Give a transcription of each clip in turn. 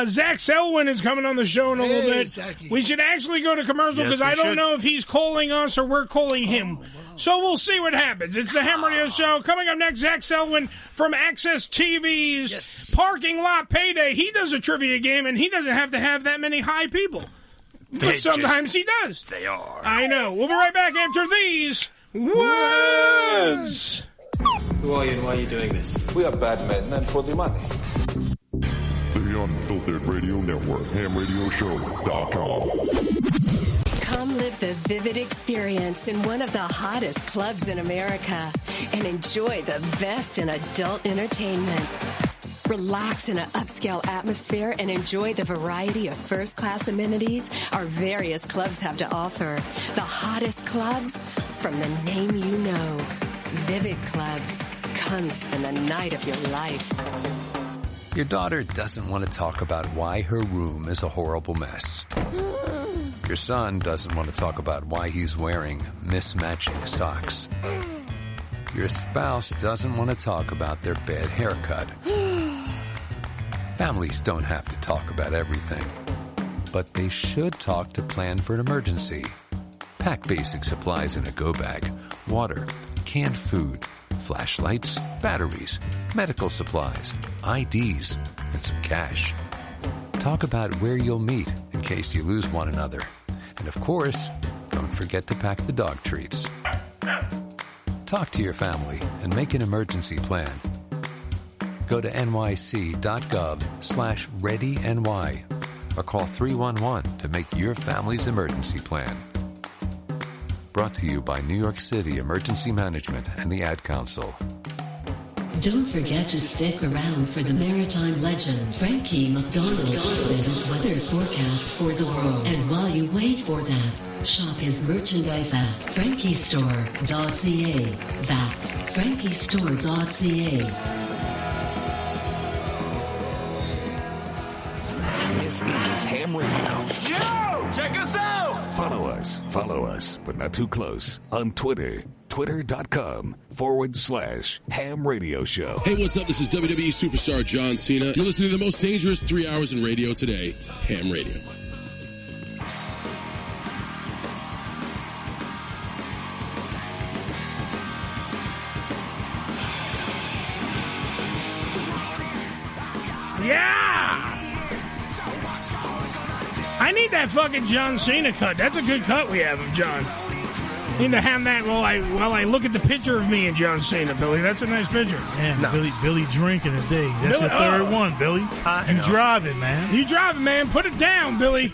Zach Selwyn is coming on the show in a little bit. Zachy. We should actually go to commercial because I don't know if he's calling us or we're calling him. So we'll see what happens. It's the Ham Radio Show. Coming up next, Zach Selwyn from Access TV's Parking Lot Payday. He does a trivia game, and he doesn't have to have that many high people. But sometimes he does. They are. I know. We'll be right back after these words. Who are you and why are you doing this? We are bad men and for the money. The Unfiltered Radio Network, hamradioshow.com. Come live the vivid experience in one of the hottest clubs in America and enjoy the best in adult entertainment. Relax in an upscale atmosphere and enjoy the variety of first-class amenities our various clubs have to offer. The hottest clubs from the name you know. Vivid Clubs. Come spend the night of your life. Your daughter doesn't want to talk about why her room is a horrible mess. Your son doesn't want to talk about why he's wearing mismatching socks. Your spouse doesn't want to talk about their bad haircut. Families don't have to talk about everything, but they should talk to plan for an emergency. Pack basic supplies in a go bag, water, canned food, flashlights, batteries, medical supplies, IDs, and some cash. Talk about where you'll meet in case you lose one another. And of course, don't forget to pack the dog treats. Talk to your family and make an emergency plan. Go to nyc.gov/readyny or call 311 to make your family's emergency plan. Brought to you by New York City Emergency Management and the Ad Council. Don't forget to stick around for the maritime legend Frankie McDonald's weather forecast for the world. And while you wait for that, shop his merchandise at frankiestore.ca. That's frankiestore.ca. This is Ham Radio. Yo! Check us out! Follow us, but not too close, on Twitter. Twitter.com/Ham Radio Show. Hey, what's up? This is WWE superstar John Cena. You're listening to the most dangerous 3 hours in radio today, Ham Radio. Yeah! I need that fucking John Cena cut. That's a good cut we have of John. Need to have that while I look at the picture of me and John Cena, Billy. That's a nice picture. Man, no. Billy drinking today. That's Billy, your third one, Billy. You driving, man. You driving, man. Put it down, Billy.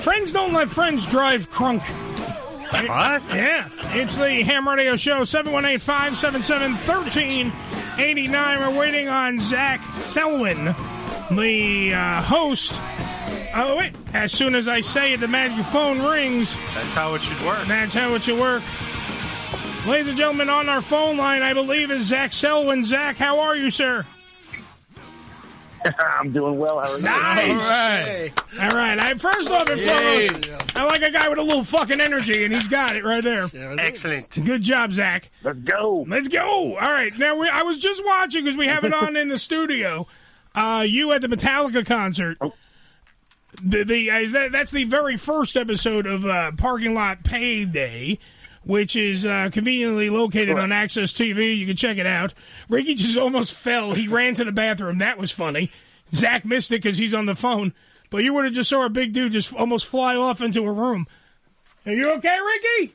Friends don't let friends drive crunk. What? Yeah. It's the Ham Radio Show, 718-577-1389. We're waiting on Zach Selwyn, the host. Oh, wait. As soon as I say it, the magic phone rings. That's how it should work. That's how it should work. Ladies and gentlemen, on our phone line, I believe, is Zach Selwyn. Zach, how are you, sir? I'm doing well. How are you? Nice. All right. First off and foremost, I like a guy with a little fucking energy, and he's got it right there. Yeah, excellent. Good job, Zach. Let's go. All right. Now, I was just watching, because we have it on in the studio, you at the Metallica concert. Oh. That's the very first episode of Parking Lot Payday, which is conveniently located on Access TV. You can check it out. Ricky just almost fell. He ran to the bathroom. That was funny. Zach missed it because he's on the phone. But you would have just saw a big dude just almost fly off into a room. Are you okay, Ricky?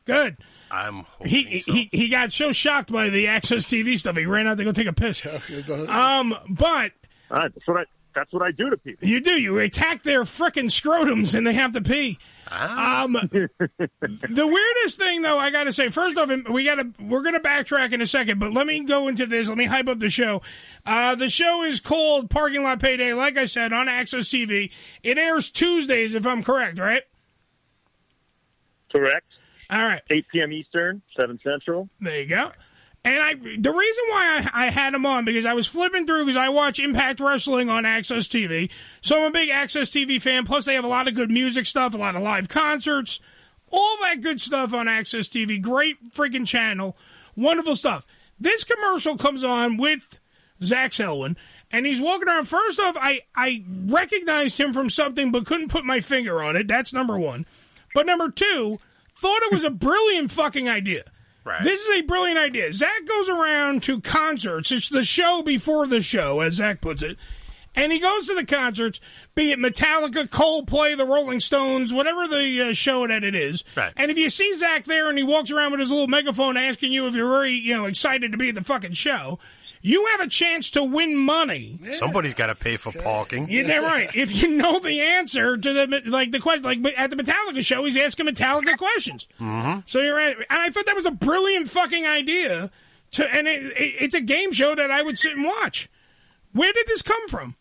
Good. I'm hoping so. He got so shocked by the Access TV stuff, he ran out to go take a piss. But... That's what I do to people. You do. You attack their frickin' scrotums, and they have to pee. The weirdest thing, though, I got to say, first off, we're going to backtrack in a second, but let me go into this. Let me hype up the show. The show is called Parking Lot Payday, like I said, on Access TV. It airs Tuesdays, if I'm correct, right? Correct. All right. 8 p.m. Eastern, 7 Central. There you go. And the reason why I had him on, because I was flipping through, because I watch Impact Wrestling on Access TV, so I'm a big Access TV fan, plus they have a lot of good music stuff, a lot of live concerts, all that good stuff on Access TV, great freaking channel, wonderful stuff. This commercial comes on with Zach Selwyn, And he's walking around. First off, I recognized him from something but couldn't put my finger on it. That's number one. But number two, thought it was a brilliant fucking idea. Right. This is a brilliant idea. Zach goes around to concerts. It's the show before the show, as Zach puts it. And he goes to the concerts, be it Metallica, Coldplay, the Rolling Stones, whatever the show that it is. Right. And if you see Zach there and he walks around with his little megaphone asking you if you're very, excited to be at the fucking show, you have a chance to win money. Somebody's got to pay for parking. Yeah, they're right. If you know the answer to the question, like at the Metallica show, he's asking Metallica questions. Mm-hmm. So you're right. And I thought that was a brilliant fucking idea. And it's a game show that I would sit and watch. Where did this come from?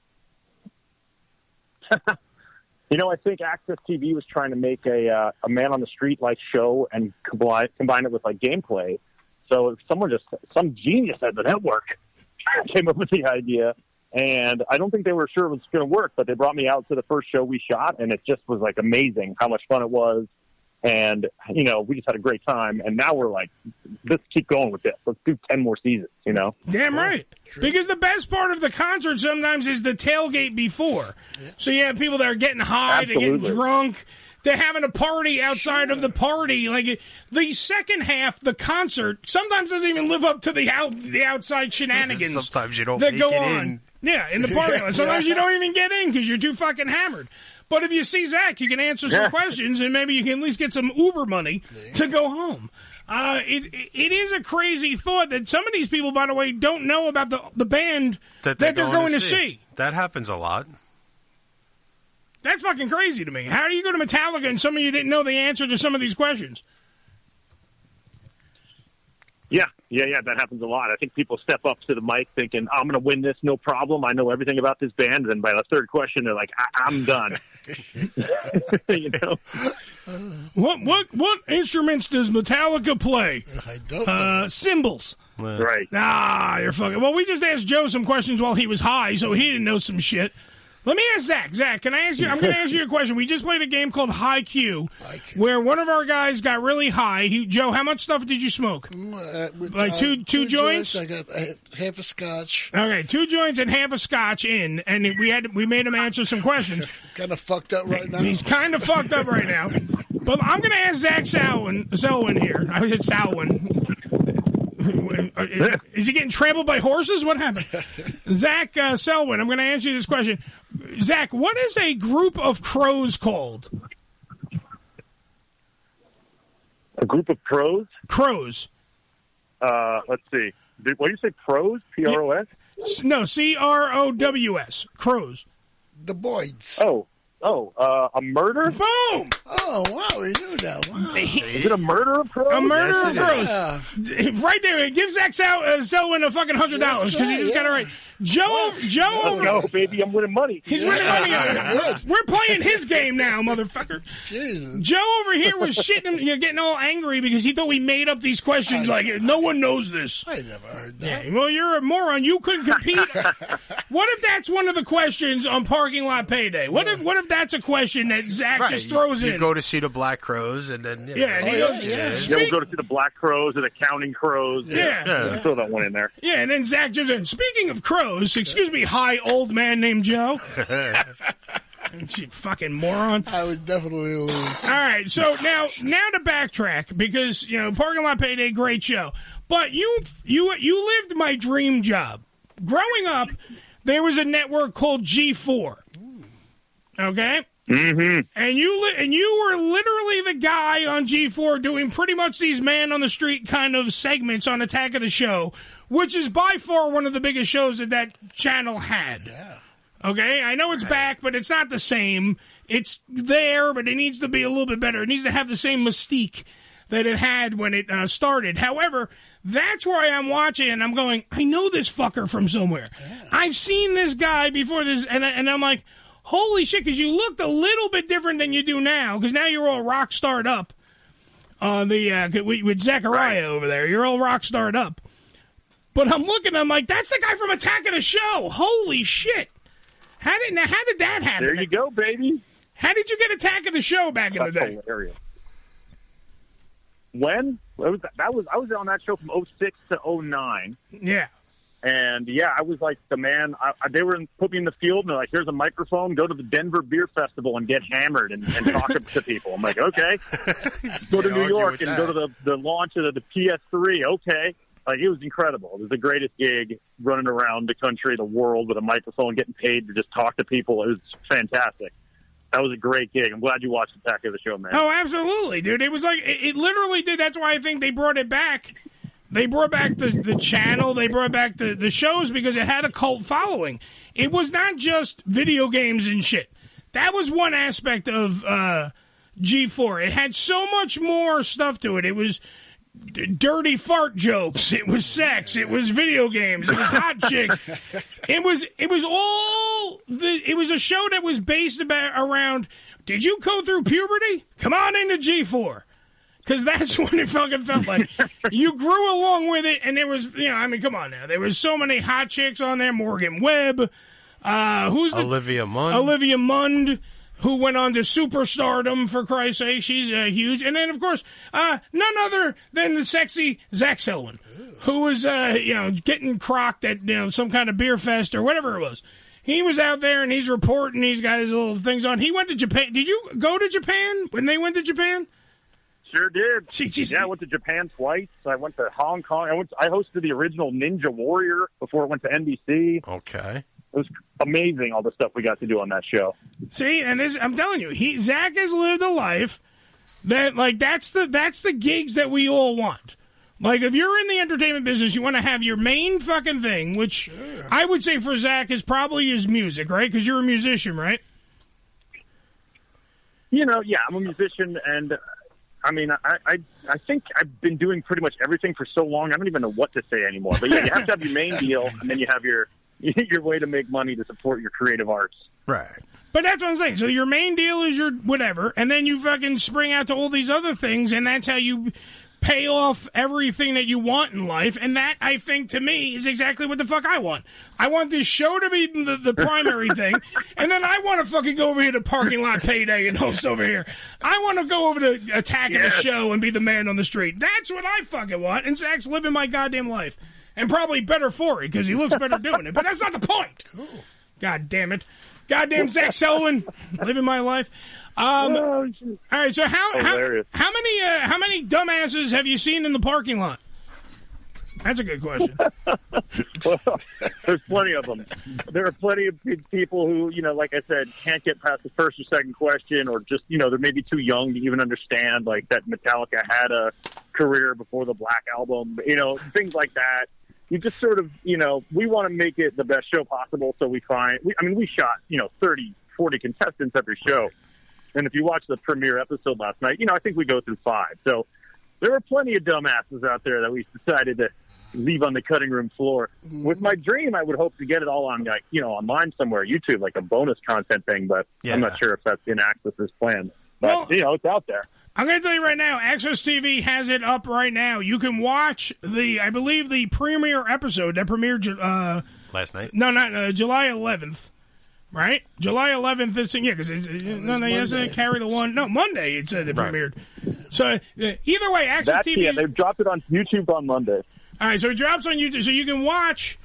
I think Access TV was trying to make a man on the street like show and combine it with like gameplay. So some genius at the network came up with the idea, and I don't think they were sure it was going to work, but they brought me out to the first show we shot, and it just was like amazing how much fun it was. And, we just had a great time, and now we're like, let's keep going with this. Let's do 10 more seasons, Damn right. True. Because the best part of the concert sometimes is the tailgate before. Yeah. So you have people that are getting high, they're getting drunk, they're having a party outside of the party. Like, the second half, the concert, sometimes doesn't even live up to the outside shenanigans. Sometimes you don't that make go it on. in. Yeah, in the parking lot. Sometimes you don't even get in because you're too fucking hammered. But if you see Zach, you can answer some questions, and maybe you can at least get some Uber money to go home. It is a crazy thought that some of these people, by the way, don't know about the band that they're going to see. That happens a lot. That's fucking crazy to me. How do you go to Metallica and some of you didn't know the answer to some of these questions? Yeah, that happens a lot. I think people step up to the mic thinking, I'm going to win this, no problem. I know everything about this band. And by the third question, they're like, I'm done. What instruments does Metallica play? I don't know. Cymbals. Right. You're fucking... Well, we just asked Joe some questions while he was high, so he didn't know some shit. Let me ask Zach. Zach, can I ask you? I'm going to ask you a question. We just played a game called High Q, where one of our guys got really high. Joe, how much stuff did you smoke? Like two joints? I got half a scotch. Okay, 2 joints and half a scotch in, and we made him answer some questions. Kind of fucked up right now. He's kind of fucked up right now. But I'm going to ask Zach Selwyn here. I said Selwyn. Is he getting trampled by horses? What happened? Zach Selwyn, I'm going to ask you this question. Zach, what is a group of crows called? A group of crows? Crows. Let's see. What do you say, pros? P-R-O-S? No, C-R-O-W-S. Crows. The Boyds. A murder? Boom! Oh, wow, we knew that. Wow. Is it a murder of crows? A murder of crows. Yeah. Right there. Give Zach Selwyn a fucking $100 because he just got it right. Joe. Let's go, baby. I'm winning money. He's winning money. We're playing his game now, motherfucker. Jesus. Joe over here was shitting, getting all angry because he thought we made up these questions like no one knows this. I never heard that. Yeah, well, you're a moron. You couldn't compete. What if that's one of the questions on Parking Lot Payday? What if that's a question that Zach just throws in? You go to see the Black Crows, and then he goes, we'll go to see the Black Crows or the Counting Crows. Yeah. Throw that one in there. Yeah, and then Zach just speaking of crows. Excuse me, hi, old man named Joe. You fucking moron. I would definitely lose. All right, so now to backtrack, because, Parking Lot Payday, great show. But you lived my dream job. Growing up, there was a network called G4. Okay? Mm-hmm. And you were literally the guy on G4 doing pretty much these man on the street kind of segments on Attack of the Show, which is by far one of the biggest shows that channel had. Yeah. Okay? I know it's back, but it's not the same. It's there, but it needs to be a little bit better. It needs to have the same mystique that it had when it started. However, that's where I'm watching and I'm going, I know this fucker from somewhere. Yeah. I've seen this guy before this, and I'm like, holy shit, because you looked a little bit different than you do now, because now you're all rock starred up on the with Zachariah over there. You're all rock starred up. But I'm looking, I'm like, that's the guy from Attack of the Show. Holy shit. How did that happen? There you go, baby. How did you get Attack of the Show back in the day? Hilarious. When? I was on that show from 06 to 09. Yeah. And yeah, I was like the man. They were put me in the field, and they're like, "Here's a microphone. Go to the Denver Beer Festival and get hammered and talk to people." I'm like, "Okay." Go to New York and go to the launch of the PS3. Okay, like it was incredible. It was the greatest gig, running around the country, the world with a microphone, getting paid to just talk to people. It was fantastic. That was a great gig. I'm glad you watched the back of the show, man. Oh, absolutely, dude. It was like it literally did. That's why I think they brought it back. They brought back the channel. They brought back the shows because it had a cult following. It was not just video games and shit. That was one aspect of G4. It had so much more stuff to it. It was dirty fart jokes. It was sex. It was video games. It was hot chicks. It was a show that was based around. Did you go through puberty? Come on into G4. Because that's what it fucking felt like. You grew along with it, and there was, come on now. There was so many hot chicks on there. Morgan Webb. Olivia Munn. Olivia Munn, who went on to superstardom, for Christ's sake. She's huge. And then, of course, none other than the sexy Zach Selwyn, who was, getting crocked at, some kind of beer fest or whatever it was. He was out there, and he's reporting. He's got his little things on. He went to Japan. Did you go to Japan when they went to Japan? Sure did. Yeah, I went to Japan twice. I went to Hong Kong. I hosted the original Ninja Warrior before it went to NBC. Okay. It was amazing, all the stuff we got to do on that show. See, and I'm telling you, Zach has lived a life that, like, that's the gigs that we all want. Like, if you're in the entertainment business, you want to have your main fucking thing, which I would say for Zach is probably his music, right? Because you're a musician, right? Yeah, I'm a musician, and I mean, I think I've been doing pretty much everything for so long, I don't even know what to say anymore. But yeah, you have to have your main deal, and then you have your way to make money to support your creative arts. Right. But that's what I'm saying. So your main deal is your whatever, and then you fucking spring out to all these other things, and that's how you pay off everything that you want in life. And that, I think, to me, is exactly what the fuck I want. I want this show to be the primary thing, and then I want to fucking go over here to Parking Lot Payday and host over here. I want to go over to Attacking the Show and be the man on the street. That's what I fucking want, and Zach's living my goddamn life. And probably better for it, because he looks better doing it. But that's not the point. God damn it. Goddamn Zach Selwyn, living my life. All right, so how many dumbasses have you seen in the parking lot? That's a good question. Well, there's plenty of them. There are plenty of people who, like I said, can't get past the first or second question, or just, they're maybe too young to even understand, like, that Metallica had a career before the Black Album, things like that. You just sort of, we want to make it the best show possible, so we shot, 30, 40 contestants every show. And if you watch the premiere episode last night, I think we go through 5. So there were plenty of dumbasses out there that we decided to leave on the cutting room floor. With my dream, I would hope to get it all on, online somewhere, YouTube, like a bonus content thing, but I'm not sure if that's in Access's plan. But, it's out there. I'm going to tell you right now, Access TV has it up right now. You can watch I believe the premiere episode that premiered last night. No, not July 11th. Right? July 11th is, because yesterday carry the one. No, Monday it said it premiered. So either way, Access TV. Yeah, they dropped it on YouTube on Monday. All right, so it drops on YouTube, so you can watch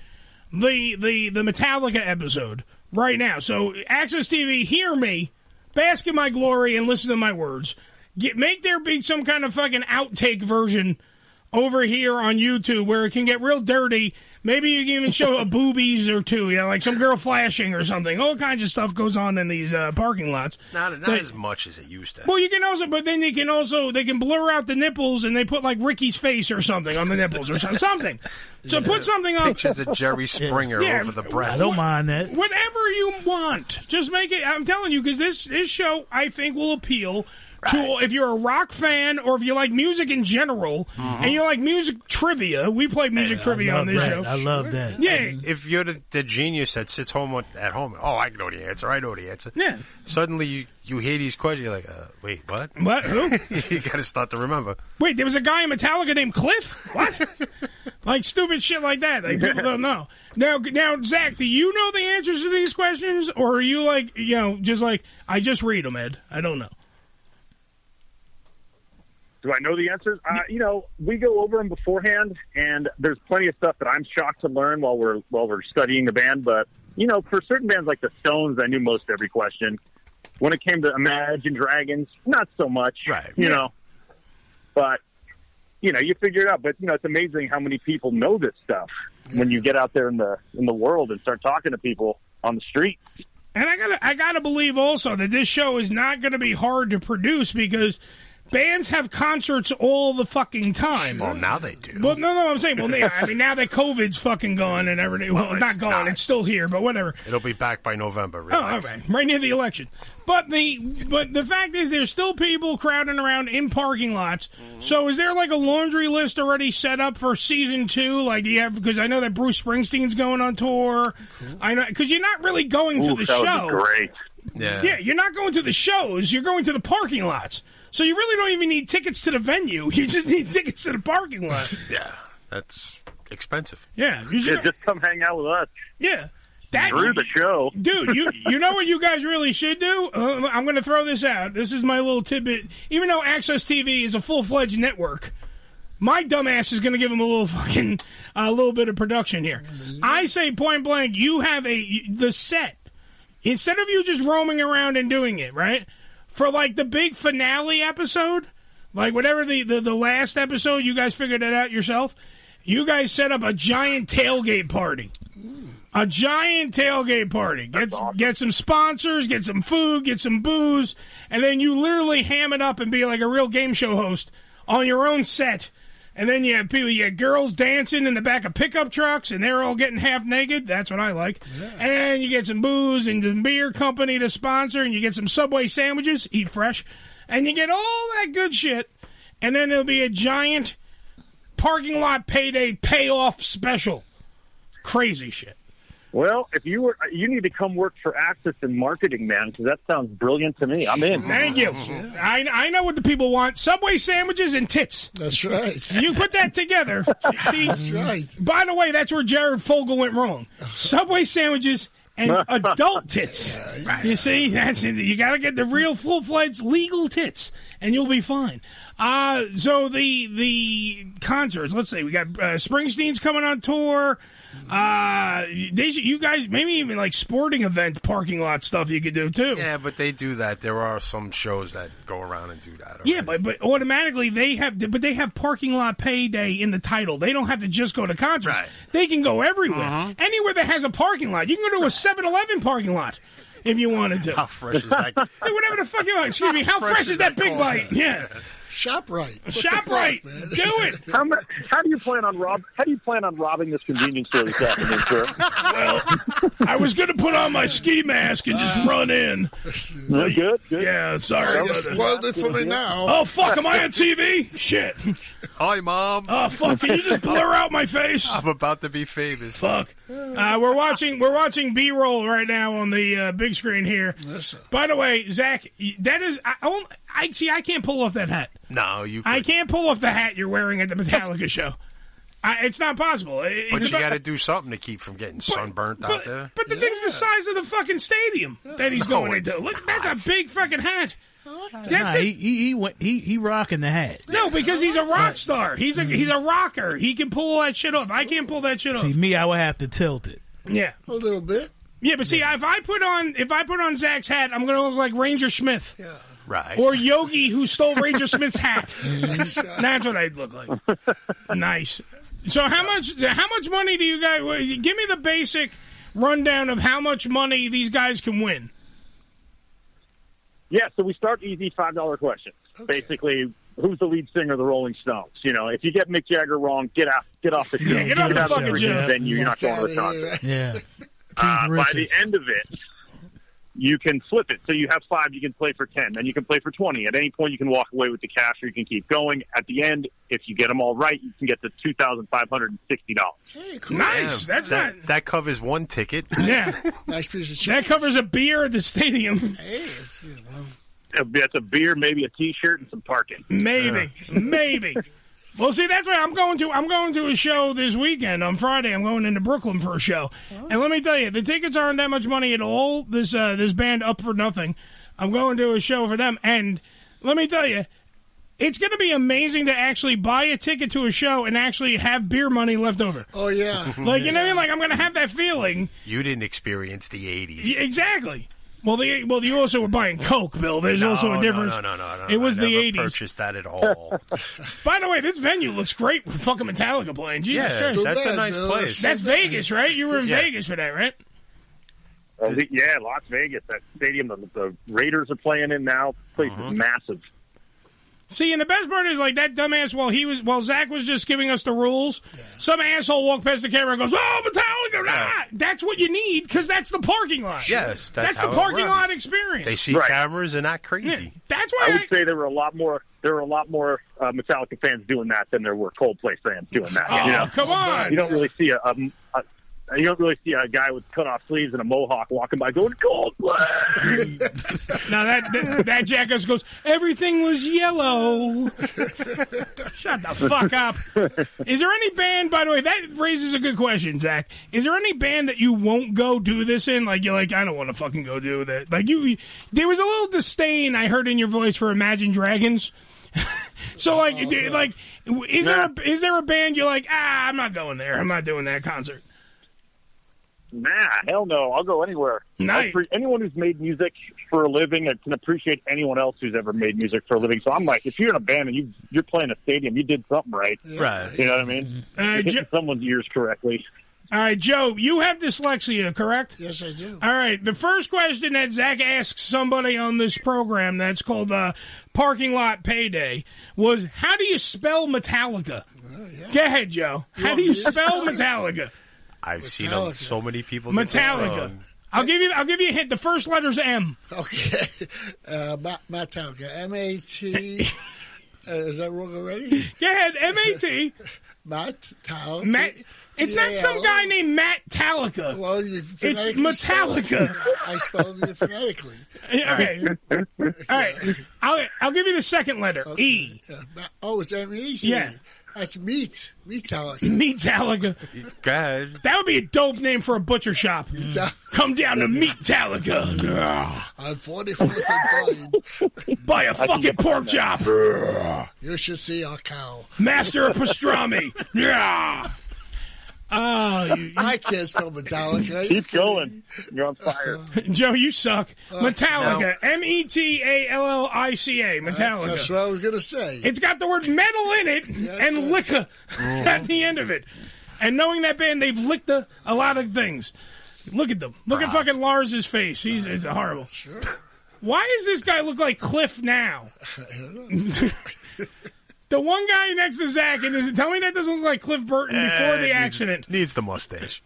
the Metallica episode right now. So Access TV, hear me, bask in my glory, and listen to my words. Make there be some kind of fucking outtake version over here on YouTube where it can get real dirty. Maybe you can even show a boobies or two, like some girl flashing or something. All kinds of stuff goes on in these parking lots. Not as much as it used to. Well, you can also, but then they can blur out the nipples and they put like Ricky's face or something on the nipples or something. So put something on. Pictures of Jerry Springer over the breast. I don't mind that. Whatever you want. Just make it, I'm telling you, because this show, I think, will appeal to, if you're a rock fan or if you like music in general and you like music trivia. We play music trivia on this show. I love that. Yeah. If you're the genius that sits at home, I know the answer. I know the answer. Yeah. Suddenly you hear these questions, you're like, wait, what? What? Who? You got to start to remember. Wait, there was a guy in Metallica named Cliff? What? Like stupid shit like that. Like people don't know. Now, Zach, do you know the answers to these questions, or are you like, just like, I just read them, Ed? I don't know. Do I know the answers? We go over them beforehand, and there's plenty of stuff that I'm shocked to learn while we're studying the band. But for certain bands like the Stones, I knew most every question. When it came to Imagine Dragons, not so much. Right. You know, but you figure it out. But it's amazing how many people know this stuff when you get out there in the world and start talking to people on the street. And I gotta believe also that this show is not going to be hard to produce because bands have concerts all the fucking time. Well, now they do. Well, no, I'm saying, now that COVID's fucking gone and everything. Well, not gone. It's still here, but whatever. It'll be back by November. Relax. Oh, all right. Right near the election. But the fact is there's still people crowding around in parking lots. Mm-hmm. So is there like a laundry list already set up for season 2? Like, do you have, because I know that Bruce Springsteen's going on tour. Cool. I know, because you're not really going to the show. That would be great. Yeah, you're not going to the shows. You're going to the parking lots. So you really don't even need tickets to the venue. You just need tickets to the parking lot. Yeah, that's expensive. Yeah, just come hang out with us. Yeah. Through the show. Dude, you know what you guys really should do? I'm going to throw this out. This is my little tidbit. Even though Access TV is a full-fledged network, my dumbass is going to give them a little bit of production here. I say point blank, you have the set. Instead of you just roaming around and doing it, right? For, like, the big finale episode, like whatever the last episode, you guys figured it out yourself, you guys set up a giant tailgate party. A giant tailgate party. Get some sponsors, get some food, get some booze, and then you literally ham it up and be like a real game show host on your own set. And then you have girls dancing in the back of pickup trucks, and they're all getting half naked. That's what I like. Yeah. And you get some booze and the beer company to sponsor, and you get some Subway sandwiches, eat fresh, and you get all that good shit. And then there'll be a giant parking lot payday payoff special. Crazy shit. Well, if you need to come work for Access in marketing, man, because that sounds brilliant to me. I'm in. Thank you. I know what the people want. Subway sandwiches and tits. That's right. You put that together. See, that's right. By the way, that's where Jared Fogle went wrong. Subway sandwiches and adult tits. Right. You see, that's it. You got to get the real full-fledged legal tits, and you'll be fine. So the concerts. Let's see. We got Springsteen's coming on tour. You guys, maybe even like sporting event parking lot stuff you could do too. Yeah, but they do that. There are some shows that go around and do that already. Yeah, but automatically they have parking lot payday in the title. They don't have to just go to concerts. Right. They can go everywhere. Anywhere that has a parking lot. You can go to a 7-Eleven parking lot if you wanted to. How fresh is that? Whatever the fuck you want. Excuse me. How fresh is that Big Bite? Yeah. ShopRite. ShopRite. Do it. How do you plan on robbing this convenience store this afternoon, sir? Well, I was going to put on my ski mask and just run in. Good. Yeah, sorry. You spoiled it for me now. Oh, fuck. Am I on TV? Shit. Hi, Mom. Oh, fuck. Can you just blur out my face? I'm about to be famous. Fuck. We're watching B-roll right now on the big screen here. Listen. By the way, Zach, that is... I can't pull off that hat. No, you could. I can't pull off the hat you're wearing at the Metallica show. It's not possible. But you got to do something to keep from getting sunburnt out there. But the thing's the size of the fucking stadium that he's going into. Look, that's a big fucking hat. He rocking the hat. No, because he's a rock star. He's a rocker. He can pull that shit off. I can't pull that shit off. See, me, I would have to tilt it. Yeah, a little bit. Yeah, but see, if I put on Zach's hat, I'm going to look like Ranger Smith. Yeah. Right. Or Yogi, who stole Ranger Smith's hat. That's what I'd look like. Nice. So how much money do you guys... Give me the basic rundown of how much money these guys can win. Yeah, so we start easy $5 questions. Okay. Basically, who's the lead singer of the Rolling Stones? You know, if you get Mick Jagger wrong, get off the show. Yeah, get off the fucking show. Venue, you're not going to the concert. Yeah. By the end of it, you can flip it. So you have 5, you can play for 10, then you can play for 20. At any point, you can walk away with the cash, or you can keep going. At the end, if you get them all right, you can get the $2,560. Hey, cool. Nice. That covers one ticket. Yeah. Nice piece of chicken. That covers a beer at the stadium. Hey, That's a beer, maybe a T-shirt, and some parking. Maybe. Well, see, that's why I'm going to a show this weekend on Friday. I'm going into Brooklyn for a show, and let me tell you, the tickets aren't that much money at all. This band Up for Nothing. I'm going to a show for them, and let me tell you, It's going to be amazing to actually buy a ticket to a show and actually have beer money left over. Oh, yeah. Like, you know what I mean? Like, I'm going to have that feeling. You didn't experience the 80s. Yeah, exactly. Well, you also were buying Coke, Bill. There's also a difference. No. It was I the never 80s. Purchased that at all. By the way, this venue looks great with fucking Metallica playing. Jesus Christ. That's a nice place. That's Vegas, right? You were in Vegas for that, right? Yeah, Las Vegas. That stadium the Raiders are playing in now. Place is massive. See, and the best part is, like, that dumbass, while Zach was just giving us the rules, some asshole walked past the camera and goes, "Oh, Metallica!" Ah! That's what you need, because that's the parking lot. Yes, that's how the it parking runs. lot experience. They see cameras and not crazy. Yeah, that's why I would say there were a lot more Metallica fans doing that than there were Coldplay fans doing that. Oh, come on! You don't really see a guy with cut off sleeves and a mohawk walking by going Coldplay. Now that jackass goes, "Everything was yellow." Shut the fuck up. Is there any band, by the way, that raises a good question, Zach. Is there any band that you won't go do this in? Like, you're like, I don't want to fucking go do that. Like, there was a little disdain I heard in your voice for Imagine Dragons. So, like, is there a band you're like, I'm not going there. I'm not doing that concert. Nah, hell no. I'll go anywhere. Nice. Anyone who's made music for a living can appreciate anyone else who's ever made music for a living. So I'm like, if you're in a band and you're playing a stadium, you did something right. Right. You know what I mean? You're hitting someone's ears correctly. All right, Joe, you have dyslexia, correct? Yes, I do. All right, the first question that Zach asks somebody on this program that's called Parking Lot Payday was, how do you spell Metallica? Go ahead, Joe. How do you spell Metallica? I've seen so many people. Metallica. I'll give you a hint. The first letter's M. Okay. Metallica. M-A-T. Is that wrong already? Go ahead. M-A-T. Metallica. It's not some guy named Matt Talica. Well, it's Metallica. I spelled it phonetically. Okay. All right. I'll give you the second letter. E. It's M-E-T. Yeah. That's meat. Metallica. Metallica. Go ahead. That would be a dope name for a butcher shop. Come down to Metallica. I'm 44 Buy a fucking pork chop. You should see our cow. Master of pastrami. Yeah. I can't spell Metallica. Keep going. You're on fire. Joe, you suck. Metallica. Metallica. Metallica. That's what I was going to say. It's got the word metal in it and liquor at the end of it. And knowing that band, they've licked a lot of things. Look at them. Look at fucking Lars's face. It's horrible. Sure. Why does this guy look like Cliff now? The one guy next to Zach, and tell me that doesn't look like Cliff Burton before the accident. Needs the mustache.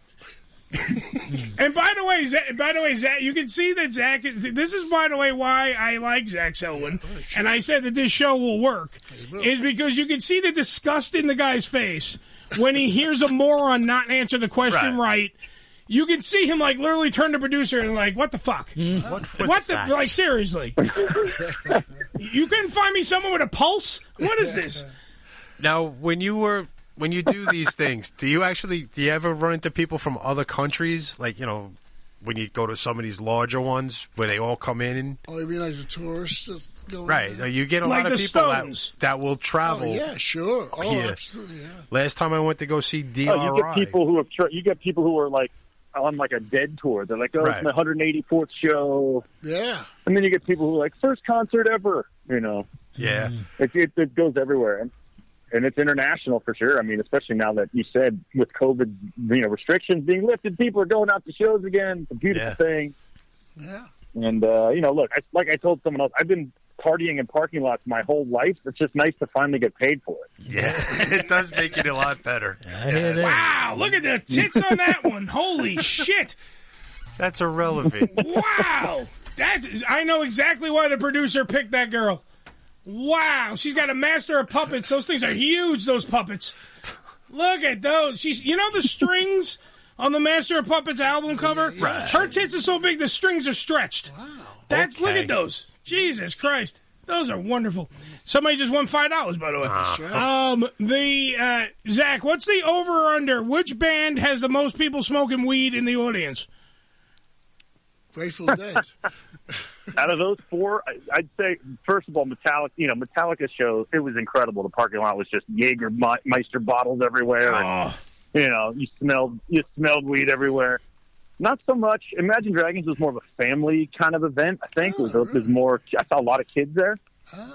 And by the way, Zach, you can see that Zach. This is, by the way, why I like Zach Selwyn, and I said that this show will work, is because you can see the disgust in the guy's face when he hears a moron not answer the question right. You can see him like literally turn to producer and like, what the fuck? What the like? Seriously, you couldn't find me someone with a pulse? What is this? Now, when you do these things, do you ever run into people from other countries? Like, when you go to some of these larger ones where they all come in. Oh, you mean like the tourists that's going right. in? You get a like lot of people that will travel. Oh, yeah, sure. Oh, here. Absolutely, yeah. Last time I went to go see DRI. You get people who are like on like a Dead tour. They're like, it's my 184th show. Yeah. And then you get people who are like, first concert ever. Yeah. It goes everywhere. And it's international for sure. I mean, especially now that you said with COVID, restrictions being lifted, people are going out to shows again. It's a beautiful thing. Yeah. And, look, like I told someone else, I've been partying in parking lots my whole life. It's just nice to finally get paid for it. Yeah, it does make it a lot better. Wow, look at the tits on that one. Holy shit. That's irrelevant. Wow. I know exactly why the producer picked that girl. Wow, she's got a master of puppets. Those things are huge, those puppets. Look at those. The strings on the Master of Puppets album cover? Right. Her tits are so big the strings are stretched. Wow. Look at those. Jesus Christ. Those are wonderful. Somebody just won $5, by the way. Zach, what's the over or under? Which band has the most people smoking weed in the audience? Grateful Dead. Out of those four, I'd say, first of all, Metallica shows, it was incredible. The parking lot was just Jägermeister bottles everywhere. Oh. And, you smelled weed everywhere. Not so much. Imagine Dragons was more of a family kind of event, I think. It was more. I saw a lot of kids there.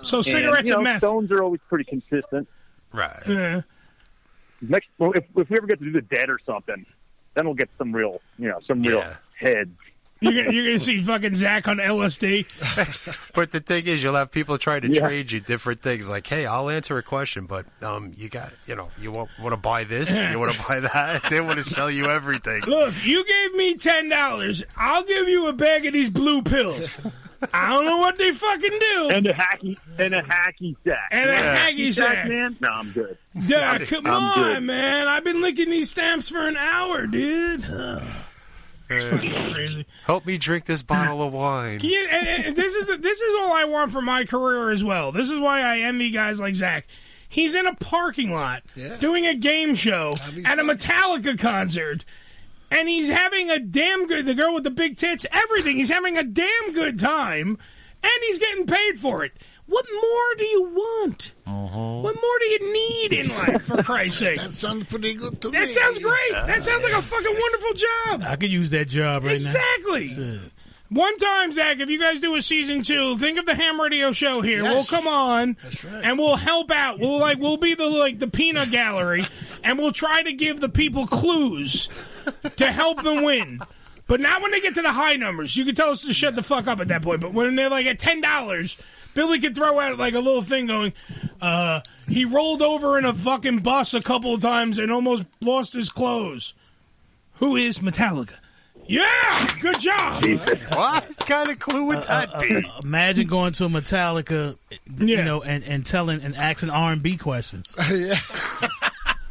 So cigarettes and meth. Stones are always pretty consistent. Right. Yeah. If we ever get to do the Dead or something, then we'll get some real heads. You're gonna see fucking Zach on LSD. But the thing is, you'll have people trying to trade you different things. Like, hey, I'll answer a question, but you got, you want to buy this, you want to buy that. They want to sell you everything. Look, you gave me $10. I'll give you a bag of these blue pills. I don't know what they fucking do. And a hacky sack. And a hacky sack, man. No, I'm good. Duh, come on, man. I've been licking these stamps for an hour, dude. Crazy. Help me drink this bottle of wine. This is all I want for my career as well. This is why I envy guys like Zach. He's in a parking lot doing a game show at a Metallica concert, and he's having a damn good. The girl with the big tits, everything. He's having a damn good time, and he's getting paid for it. What more do you want? What more do you need in life, for Christ's sake? That sounds pretty good to me. That sounds great. That sounds like a fucking wonderful job. I could use that job right exactly. now. Exactly. One time, Zach, if you guys do a season 2, think of the Ham Radio Show here. Yes. We'll come on, That's right. and we'll help out. We'll be the peanut gallery, and we'll try to give the people clues to help them win. But not when they get to the high numbers. You can tell us to shut the fuck up at that point. But when they're like at $10, Billy could throw out like a little thing going, he rolled over in a fucking bus a couple of times and almost lost his clothes. Who is Metallica? Yeah, good job. What kind of clue would that be? Imagine going to a Metallica, and asking R&B questions.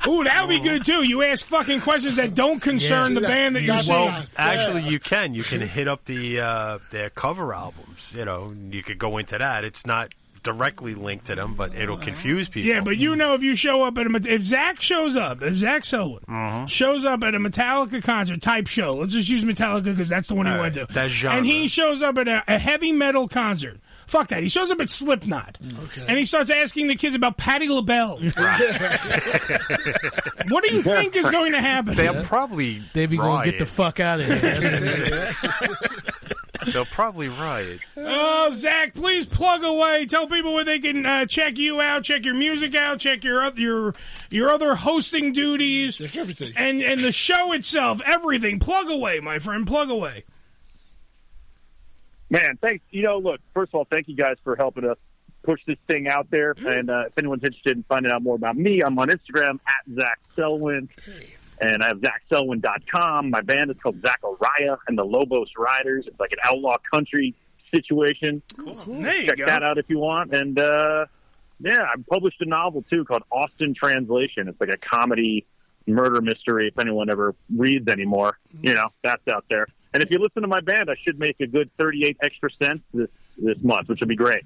Ooh, that would be good, too. You ask fucking questions that don't concern the band that you're seeing. Well, actually, you can. You can hit up their cover albums. You could go into that. It's not directly linked to them, but it'll confuse people. Yeah, but if you show up at if Zach Selwyn shows up at a Metallica concert type show, let's just use Metallica because that's the one he went to. That genre. And he shows up at a heavy metal concert. Fuck that. He shows up at Slipknot. Okay. And he starts asking the kids about Patti LaBelle. What do you think is going to happen? They'll probably They'll be going to get the fuck out of here. They'll probably riot. Oh, Zach, please plug away. Tell people where they can check you out, check your music out, check your other hosting duties. Check everything. And the show itself, everything. Plug away, my friend. Plug away. Man, thanks. Look, first of all, thank you guys for helping us push this thing out there. And if anyone's interested in finding out more about me, I'm on Instagram at Zach Selwyn. And I have ZachSelwyn.com. My band is called Zachariah and the Lobos Riders. It's like an outlaw country situation. Cool. There you Check go. that out if you want. And, I published a novel, too, called Austin Translation. It's like a comedy murder mystery, if anyone ever reads anymore. That's out there. And if you listen to my band, I should make a good 38 extra cents this month, which would be great.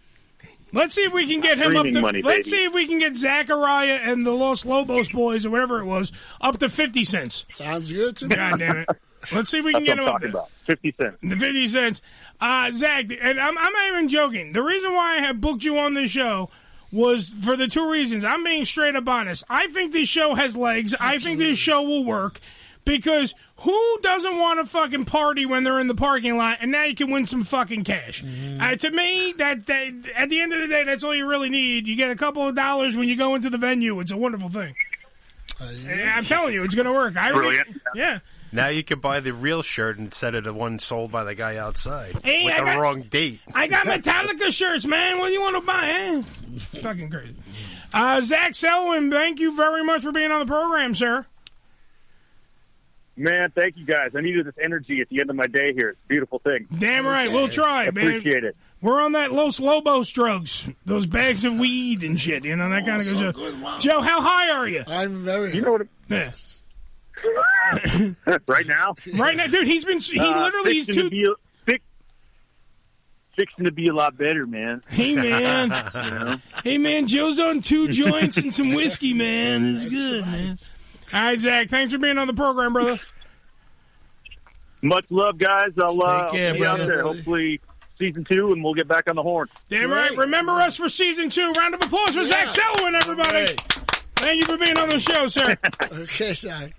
Let's see if we can get him up to. Money, let's see if we can get Zachariah and the Los Lobos boys or whatever it was up to 50 cents. Sounds good to me. God damn it! Let's see if we can That's get him what I'm up there. talking about. 50 cents. The 50 cents, Zach, and I'm not even joking. The reason why I have booked you on this show was for the two reasons. I'm being straight up honest. I think this show has legs. I think this show will work. Because who doesn't want to fucking party when they're in the parking lot, and now you can win some fucking cash? To me, that at the end of the day, that's all you really need. You get a couple of dollars when you go into the venue. It's a wonderful thing. I'm telling you, it's going to work. Brilliant. Yeah. Now you can buy the real shirt instead of the one sold by the guy outside Hey, with the wrong date. I got Metallica shirts, man. What do you want to buy, eh? Fucking crazy. Zach Selwyn, thank you very much for being on the program, sir. Man, thank you guys. I needed this energy at the end of my day here. It's a beautiful thing. Damn right. We'll try, man. Appreciate it. We're on that Los Lobos drugs. Those bags of weed and shit. That kind of goes. Good. Wow. Joe, how high are you? I'm very. You know what? Yes. Right now? Right now, dude, he's literally fixing to be a lot better, man. Hey, man. Hey, man, Joe's on 2 joints and some whiskey, man. It's good, man. All right, Zach, thanks for being on the program, brother. Much love, guys. I'll Take care, be out brother. there hopefully season 2, and we'll get back on the horn. Damn right. Remember us for season 2. Round of applause for Zach Selwyn, everybody. Thank you for being on the show, sir. Okay, Zach.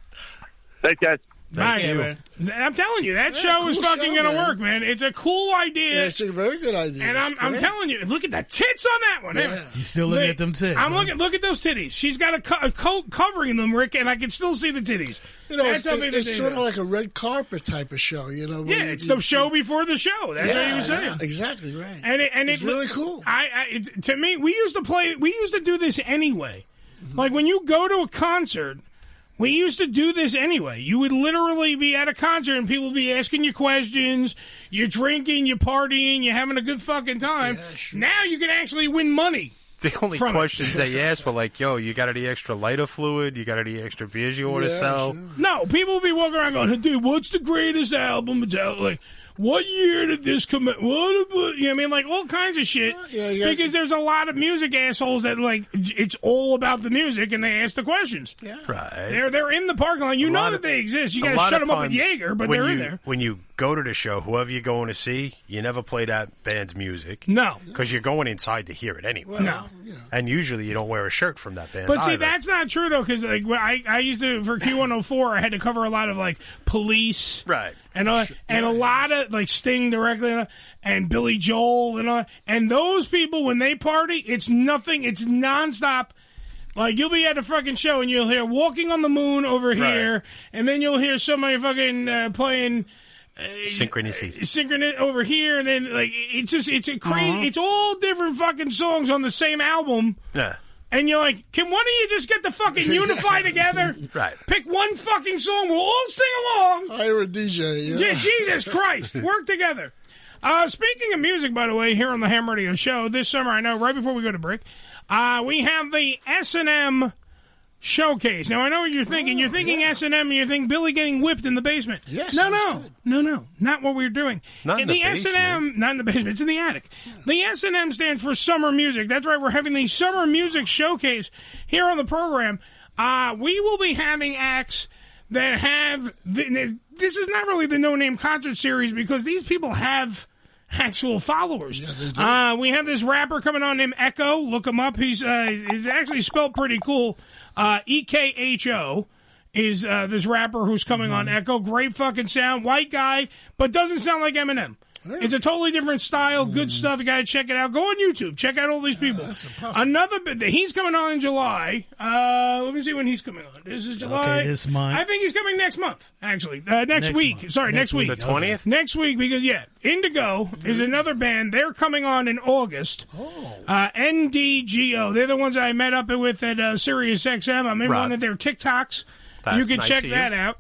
Thanks, guys. Thank you, man. I'm telling you, that show is fucking going to work, man. It's a cool idea. Yeah, it's a very good idea. And I'm telling you, look at the tits on that one. Yeah. You still looking at them tits? I'm looking. Look at those titties. She's got a coat covering them, Rick, and I can still see the titties. You know, That's how big the it's titties sort of are. like a red carpet type of show, you know. Yeah, it's the show before the show. That's what you were saying. Yeah, exactly right. And it's really cool. To me, we used to do this anyway. Like when you go to a concert. We used to do this anyway. You would literally be at a concert and people would be asking you questions. You're drinking, you're partying, you're having a good fucking time. Yeah, sure. Now you can actually win money. The only questions they ask were like, yo, you got any extra lighter fluid? You got any extra beers you want to sell? Sure. No, people will be walking around going, dude, what's the greatest album? Like, what year did this come out? What, you know what I mean? Like, all kinds of shit. Yeah. Because there's a lot of music assholes that, like, it's all about the music, and they ask the questions. Yeah. Right. They're in the parking lot. You know that they exist. You got to shut them up with Jaeger, but they're in there. When you go to the show, whoever you're going to see, you never play that band's music. No. Because you're going inside to hear it anyway. Well, no. You know. And usually you don't wear a shirt from that band But see, either. that's not true, though, because like, I used to, for Q104, I had to cover a lot of, like, Police. Right. And a lot of, like, Sting directly, and Billy Joel, and all. And those people, when they party, it's nothing, it's nonstop. Like, you'll be at a fucking show, and you'll hear Walking on the Moon over here, and then you'll hear somebody fucking playing... Synchronicity over here, and then, like, it's a crazy... It's all different fucking songs on the same album. Yeah. And you're like, can one of you just get the fucking unify together? Right. Pick one fucking song. We'll all sing along. Hire a DJ. Yeah, Jesus Christ. Work together. Speaking of music, by the way, here on the Ham Radio Show, this summer, I know, right before we go to break, we have the S&M Showcase. Now, I know what you're thinking. You're thinking S&M, and you're thinking Billy getting whipped in the basement. Yes. No. Not what we're doing. Not in the basement. S&M, not in the basement. It's in the attic. The S&M stands for Summer Music. That's right. We're having the Summer Music Showcase here on the program. We will be having acts that have... This is not really the No-Name Concert Series because these people have... actual followers. Yeah, they do. We have this rapper coming on named Echo. Look him up. He's actually spelled pretty cool. EKHO is this rapper who's coming on Echo. Great fucking sound. White guy, but doesn't sound like Eminem. Really? It's a totally different style. Good stuff. You got to check it out. Go on YouTube. Check out all these people. He's coming on in July. Let me see when he's coming on. This is July. Okay, this month. I think he's coming next month, actually. Next week. Month. Sorry, next week. The 20th? Next week, because, Indigo is another band. They're coming on in August. NDGO. They're the ones I met up with at Sirius XM. I'm in one of their TikToks. You can check that out.